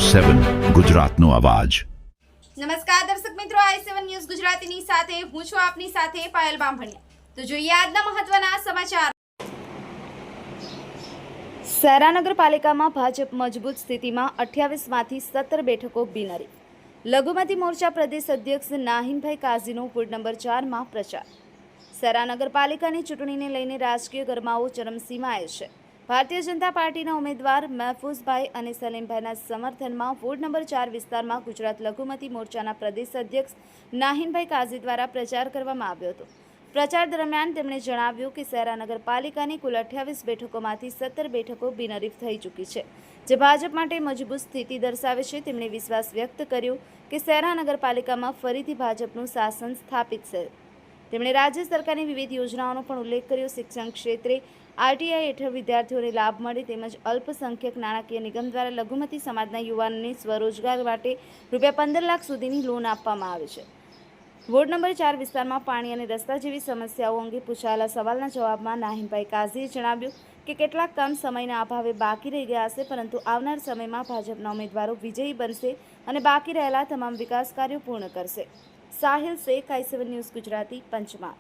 7 ગુજરાતનો અવાજ। નમસ્કાર દર્શક મિત્રો, i7 ન્યૂઝ ગુજરાતીની સાથે હું છું આપની સાથે પાયલ બામભણિયા। તો જોઈએ આજના મહત્વના સમાચાર। શહેરા નગરપાલિકામાં ભાજપ મજબૂત સ્થિતિમાં 28માંથી 17 બેઠકો બિનહરીફ। લઘુમતી મોરચા પ્રદેશ અધ્યક્ષ નાહિમભાઈ કાઝીનો વોર્ડ નંબર 4માં પ્રચાર। શહેરા નગરપાલિકાની ચૂંટણીને લઈને રાજકીય ગરમાવો ચરમસીમાએ છે। ભારતીય જનતા પાર્ટીના ઉમેદવાર મહેફૂઝભાઈ અને સલીમભાઈના સમર્થનમાં વોર્ડ નંબર 4 વિસ્તારમાં ગુજરાત લઘુમતી મોરચાના પ્રદેશ અધ્યક્ષ નાહિમભાઈ કાઝી દ્વારા પ્રચાર કરવામાં આવ્યો હતો। પ્રચાર દરમિયાન તેમણે જણાવ્યું કે શહેરા નગરપાલિકાની કુલ 28 બેઠકોમાંથી 17 બેઠકો બિનહરીફ થઈ ચૂકી છે, જે ભાજપ માટે મજબૂત સ્થિતિ દર્શાવે છે। તેમણે વિશ્વાસ વ્યક્ત કર્યો કે શહેરા નગરપાલિકામાં ફરીથી ભાજપનું શાસન સ્થાપિત છે। તેમણે રાજ્ય સરકારની વિવિધ યોજનાઓનો પણ ઉલ્લેખ કર્યો। શિક્ષણ ક્ષેત્રે આરટીઆઈ હેઠળ વિદ્યાર્થીઓને લાભ મળે તેમજ અલ્પસંખ્યક નાણાકીય નિગમ દ્વારા લઘુમતી સમાજના યુવાનોને સ્વરોજગાર માટે ₹15 લાખ સુધીની લોન આપવામાં આવે છે। વોર્ડ નંબર 4 વિસ્તારમાં પાણી અને રસ્તા જેવી સમસ્યાઓ અંગે પૂછાયેલા સવાલના જવાબમાં નાહિમભાઈ કાઝીએ જણાવ્યું કે કેટલાક કામ સમયના અભાવે બાકી રહી ગયા હશે, પરંતુ આવનાર સમયમાં ભાજપના ઉમેદવારો વિજયી બનશે અને બાકી રહેલા તમામ વિકાસ કાર્યો પૂર્ણ કરશે। Sahil Shaikh, i7 news Gujarati, Panchmahal.